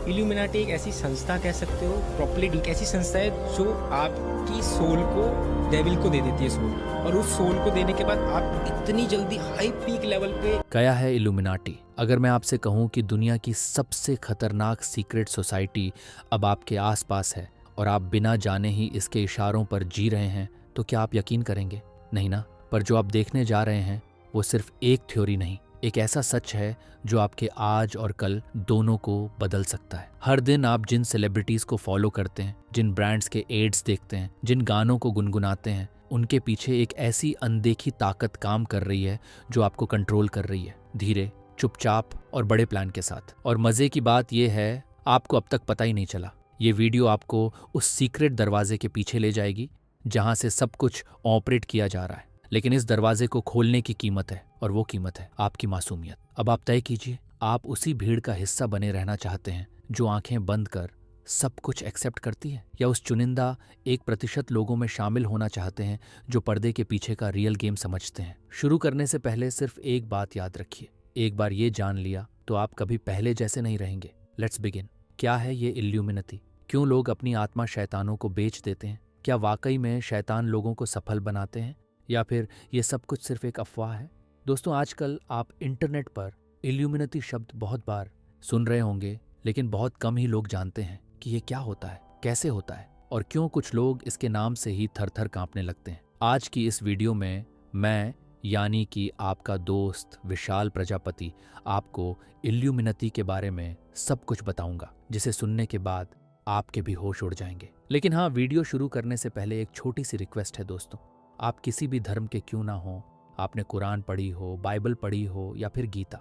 Illuminati एक ऐसी संस्था कह सकते हो, प्रॉपर्ली एक ऐसी संस्था है जो आपकी सोल को डेविल को दे देती है सोल, और उस सोल को देने के बाद आप इतनी जल्दी हाई पीक लेवल पे। क्या है इल्यूमिनाटी? अगर मैं आपसे कहूं कि दुनिया की सबसे खतरनाक सीक्रेट सोसाइटी अब आपके आसपास है और आप बिना जाने ही इसके इशारों पर जी रहे हैं, तो क्या आप यकीन करेंगे? नहीं ना। पर जो आप देखने जा रहे हैं वो सिर्फ एक थ्योरी नहीं, एक ऐसा सच है जो आपके आज और कल दोनों को बदल सकता है। हर दिन आप जिन सेलिब्रिटीज को फॉलो करते हैं, जिन ब्रांड्स के एड्स देखते हैं, जिन गानों को गुनगुनाते हैं, उनके पीछे एक ऐसी अनदेखी ताकत काम कर रही है जो आपको कंट्रोल कर रही है, धीरे, चुपचाप और बड़े प्लान के साथ। और मजे की बात यह है, आपको अब तक पता ही नहीं चला। ये वीडियो आपको उस सीक्रेट दरवाजे के पीछे ले जाएगी जहां से सब कुछ ऑपरेट किया जा रहा है। लेकिन इस दरवाजे को खोलने की कीमत है, और वो कीमत है आपकी मासूमियत। अब आप तय कीजिए, आप उसी भीड़ का हिस्सा बने रहना चाहते हैं जो आंखें बंद कर सब कुछ एक्सेप्ट करती है, या उस चुनिंदा 1% लोगों में शामिल होना चाहते हैं जो पर्दे के पीछे का रियल गेम समझते हैं। शुरू करने से पहले सिर्फ एक बात याद रखिए, एक बार ये जान लिया तो आप कभी पहले जैसे नहीं रहेंगे। Let's begin. क्या है ये इल्यूमिनाटी? क्यों लोग अपनी आत्मा शैतानों को बेच देते हैं? क्या वाकई में शैतान लोगों को सफल बनाते हैं, या फिर ये सब कुछ सिर्फ एक अफवाह है? दोस्तों, आजकल आप इंटरनेट पर इल्यूमिनाटी शब्द बहुत बार सुन रहे होंगे, लेकिन बहुत कम ही लोग जानते हैं कि ये क्या होता है, कैसे होता है, और क्यों कुछ लोग इसके नाम से ही थर थर कांपने लगते हैं। आज की इस वीडियो में मैं, यानी कि आपका दोस्त विशाल प्रजापति, आपको इल्यूमिनाटी के बारे में सब कुछ बताऊंगा, जिसे सुनने के बाद आपके भी होश उड़ जाएंगे। लेकिन हाँ, वीडियो शुरू करने से पहले एक छोटी सी रिक्वेस्ट है दोस्तों। आप किसी भी धर्म के क्यों ना हो, आपने कुरान पढ़ी हो, बाइबल पढ़ी हो या फिर गीता,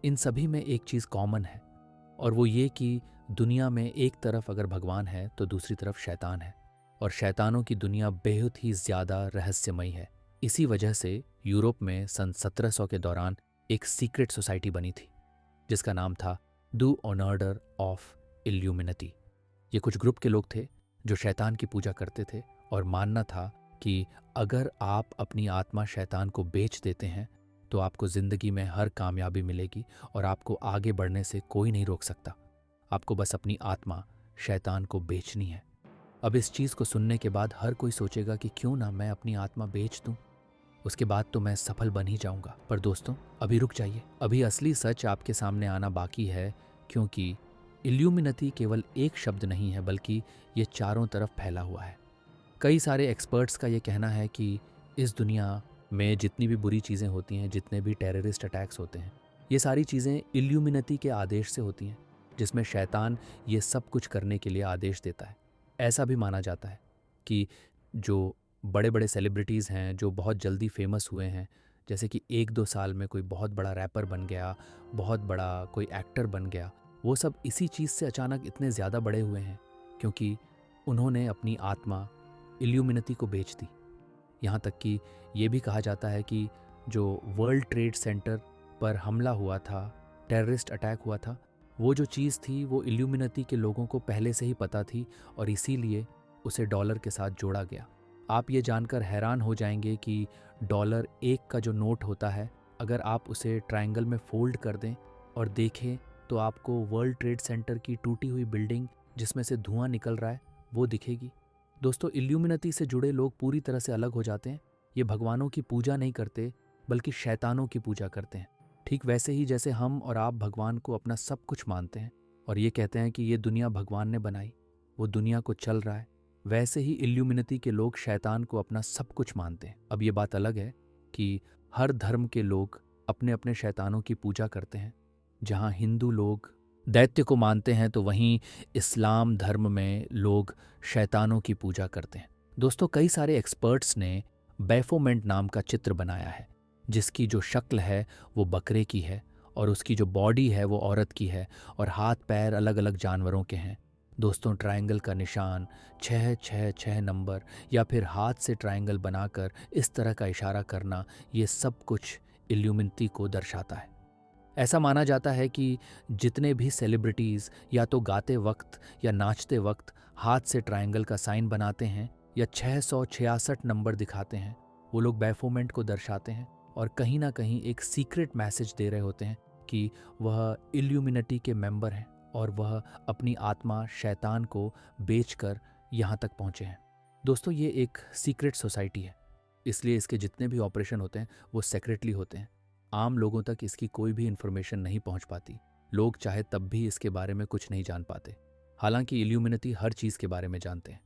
इन सभी में एक चीज़ कॉमन है, और वो ये कि दुनिया में एक तरफ अगर भगवान है तो दूसरी तरफ शैतान है, और शैतानों की दुनिया बेहद ही ज़्यादा रहस्यमयी है। इसी वजह से यूरोप में सन 1700 के दौरान एक सीक्रेट सोसाइटी बनी थी जिसका नाम था द ऑर्डर ऑफ इल्यूमिनाटी। ये कुछ ग्रुप के लोग थे जो शैतान की पूजा करते थे, और मानना था कि अगर आप अपनी आत्मा शैतान को बेच देते हैं तो आपको ज़िंदगी में हर कामयाबी मिलेगी और आपको आगे बढ़ने से कोई नहीं रोक सकता। आपको बस अपनी आत्मा शैतान को बेचनी है। अब इस चीज़ को सुनने के बाद हर कोई सोचेगा कि क्यों ना मैं अपनी आत्मा बेच दूं, उसके बाद तो मैं सफल बन ही जाऊंगा। पर दोस्तों, अभी रुक जाइए, अभी असली सच आपके सामने आना बाकी है, क्योंकि इल्यूमिनाटी केवल एक शब्द नहीं है, बल्कि ये चारों तरफ फैला हुआ है। कई सारे एक्सपर्ट्स का ये कहना है कि इस दुनिया में जितनी भी बुरी चीज़ें होती हैं, जितने भी टेररिस्ट अटैक्स होते हैं, ये सारी चीज़ें इल्यूमिनाटी के आदेश से होती हैं, जिसमें शैतान ये सब कुछ करने के लिए आदेश देता है। ऐसा भी माना जाता है कि जो बड़े बड़े सेलिब्रिटीज़ हैं जो बहुत जल्दी फेमस हुए हैं, जैसे कि 1-2 साल में कोई बहुत बड़ा रैपर बन गया, बहुत बड़ा कोई एक्टर बन गया, वो सब इसी चीज़ से अचानक इतने ज़्यादा बड़े हुए हैं क्योंकि उन्होंने अपनी आत्मा इल्यूमिनाटी को बेच दी। यहाँ तक कि ये भी कहा जाता है कि जो वर्ल्ड ट्रेड सेंटर पर हमला हुआ था, टेररिस्ट अटैक हुआ था, वो जो चीज़ थी वो इल्यूमिनाटी के लोगों को पहले से ही पता थी, और इसीलिए उसे डॉलर के साथ जोड़ा गया। आप ये जानकर हैरान हो जाएंगे कि डॉलर 1 का जो नोट होता है, अगर आप उसे ट्रायंगल में फोल्ड कर दें और देखें तो आपको वर्ल्ड ट्रेड सेंटर की टूटी हुई बिल्डिंग जिसमें से धुआं निकल रहा है वो दिखेगी। दोस्तों, इल्यूमिनाटी से जुड़े लोग पूरी तरह से अलग हो जाते हैं। ये भगवानों की पूजा नहीं करते, बल्कि शैतानों की पूजा करते हैं। ठीक वैसे ही जैसे हम और आप भगवान को अपना सब कुछ मानते हैं और ये कहते हैं कि ये दुनिया भगवान ने बनाई, वो दुनिया को चल रहा है, वैसे ही इल्यूमिनाटी के लोग शैतान को अपना सब कुछ मानते हैं। अब ये बात अलग है कि हर धर्म के लोग अपने अपने शैतानों की पूजा करते हैं। जहाँ हिंदू लोग दैत्य को मानते हैं तो वहीं इस्लाम धर्म में लोग शैतानों की पूजा करते हैं। दोस्तों, कई सारे एक्सपर्ट्स ने बैफोमेंट नाम का चित्र बनाया है, जिसकी जो शक्ल है वो बकरे की है, और उसकी जो बॉडी है वो औरत की है, और हाथ पैर अलग अलग जानवरों के हैं। दोस्तों, ट्रायंगल का निशान 666 नंबर या फिर हाथ से ट्रायंगल बनाकर इस तरह का इशारा करना, ये सब कुछ इल्यूमिनाटी को दर्शाता है। ऐसा माना जाता है कि जितने भी सेलिब्रिटीज़ या तो गाते वक्त या नाचते वक्त हाथ से ट्रायंगल का साइन बनाते हैं या 666 नंबर दिखाते हैं, वो लोग बैफोमेंट को दर्शाते हैं और कहीं ना कहीं एक सीक्रेट मैसेज दे रहे होते हैं कि वह इल्यूमिनाटी के मेंबर हैं। और वह अपनी आत्मा शैतान को बेचकर यहाँ तक पहुँचे हैं। दोस्तों, ये एक सीक्रेट सोसाइटी है, इसलिए इसके जितने भी ऑपरेशन होते हैं वो सेक्रेटली होते हैं। आम लोगों तक इसकी कोई भी इन्फॉर्मेशन नहीं पहुंच पाती। लोग चाहे तब भी इसके बारे में कुछ नहीं जान पाते। हालांकि इल्यूमिनेटी हर चीज़ के बारे में जानते हैं,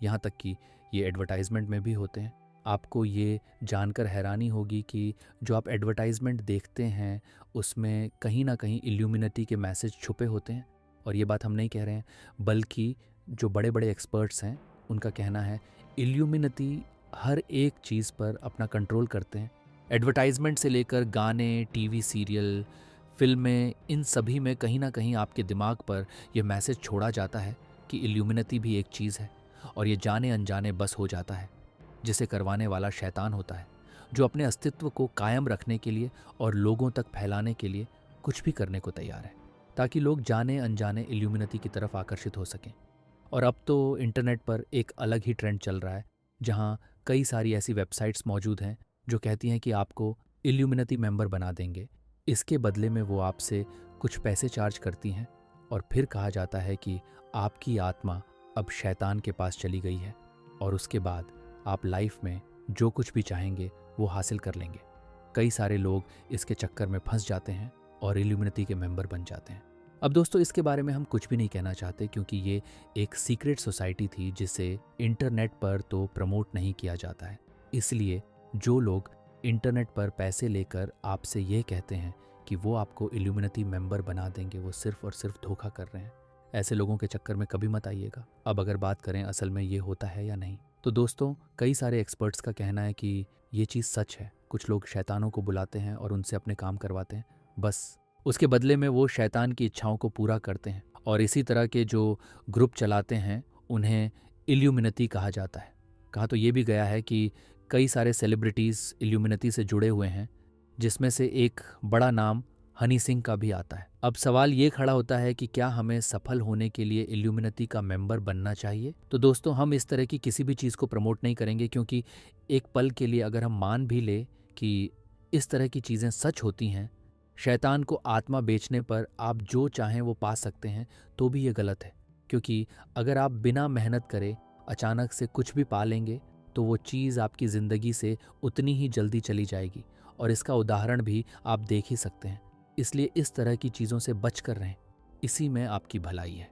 यहाँ तक कि ये एडवर्टाइजमेंट में भी होते हैं। आपको ये जानकर हैरानी होगी कि जो आप एडवर्टाइजमेंट देखते हैं उसमें कहीं ना कहीं इल्यूमिनेटी के मैसेज छुपे होते हैं। और ये बात हम नहीं कह रहे हैं, बल्कि जो बड़े बड़े एक्सपर्ट्स हैं उनका कहना है इल्यूमिनेटी हर एक चीज़ पर अपना कंट्रोल करते हैं। एडवर्टाइजमेंट से लेकर गाने, टीवी सीरियल, फिल्में, इन सभी में कहीं ना कहीं आपके दिमाग पर यह मैसेज छोड़ा जाता है कि इल्यूमिनेटी भी एक चीज़ है, और ये जाने अनजाने बस हो जाता है। जिसे करवाने वाला शैतान होता है, जो अपने अस्तित्व को कायम रखने के लिए और लोगों तक फैलाने के लिए कुछ भी करने को तैयार है, ताकि लोग जाने अनजाने इल्यूमिनेटी की तरफ आकर्षित हो सकें। और अब तो इंटरनेट पर एक अलग ही ट्रेंड चल रहा है, जहां कई सारी ऐसी वेबसाइट्स मौजूद हैं जो कहती हैं कि आपको इल्यूमिनेटी मेंबर बना देंगे। इसके बदले में वो आपसे कुछ पैसे चार्ज करती हैं, और फिर कहा जाता है कि आपकी आत्मा अब शैतान के पास चली गई है, और उसके बाद आप लाइफ में जो कुछ भी चाहेंगे वो हासिल कर लेंगे। कई सारे लोग इसके चक्कर में फंस जाते हैं और इल्यूमिनेटी के मेंबर बन जाते हैं। अब दोस्तों, इसके बारे में हम कुछ भी नहीं कहना चाहते, क्योंकि ये एक सीक्रेट सोसाइटी थी जिसे इंटरनेट पर तो प्रमोट नहीं किया जाता है। इसलिए जो लोग इंटरनेट पर पैसे लेकर आपसे ये कहते हैं कि वो आपको इल्यूमिनेटी मेंबर बना देंगे, वो सिर्फ और सिर्फ धोखा कर रहे हैं। ऐसे लोगों के चक्कर में कभी मत आइएगा। अब अगर बात करें असल में ये होता है या नहीं, तो दोस्तों, कई सारे एक्सपर्ट्स का कहना है कि ये चीज़ सच है। कुछ लोग शैतानों को बुलाते हैं और उनसे अपने काम करवाते हैं, बस उसके बदले में वो शैतान की इच्छाओं को पूरा करते हैं। और इसी तरह के जो ग्रुप चलाते हैं उन्हें इल्यूमिनेटी कहा जाता है। कहा तो ये भी गया है कि कई सारे सेलिब्रिटीज़ इल्यूमिनेटी से जुड़े हुए हैं, जिसमें से एक बड़ा नाम हनी सिंह का भी आता है। अब सवाल ये खड़ा होता है कि क्या हमें सफल होने के लिए इल्यूमिनेटी का मेंबर बनना चाहिए? तो दोस्तों, हम इस तरह की किसी भी चीज़ को प्रमोट नहीं करेंगे, क्योंकि एक पल के लिए अगर हम मान भी ले कि इस तरह की चीज़ें सच होती हैं, शैतान को आत्मा बेचने पर आप जो चाहें वो पा सकते हैं, तो भी ये गलत है। क्योंकि अगर आप बिना मेहनत करे अचानक से कुछ भी पा लेंगे तो वो चीज़ आपकी ज़िंदगी से उतनी ही जल्दी चली जाएगी, और इसका उदाहरण भी आप देख ही सकते हैं। इसलिए इस तरह की चीज़ों से बच कर रहें, इसी में आपकी भलाई है।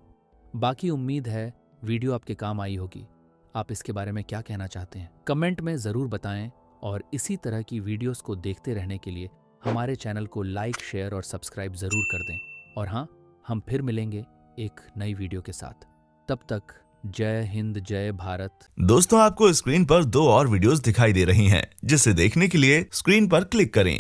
बाकी उम्मीद है वीडियो आपके काम आई होगी। आप इसके बारे में क्या कहना चाहते हैं कमेंट में ज़रूर बताएं, और इसी तरह की वीडियोस को देखते रहने के लिए हमारे चैनल को लाइक, शेयर और सब्सक्राइब ज़रूर कर दें। और हाँ, हम फिर मिलेंगे एक नई वीडियो के साथ। तब तक जय हिंद, जय भारत। दोस्तों, आपको स्क्रीन पर 2 और वीडियोस दिखाई दे रही हैं, जिसे देखने के लिए स्क्रीन पर क्लिक करें।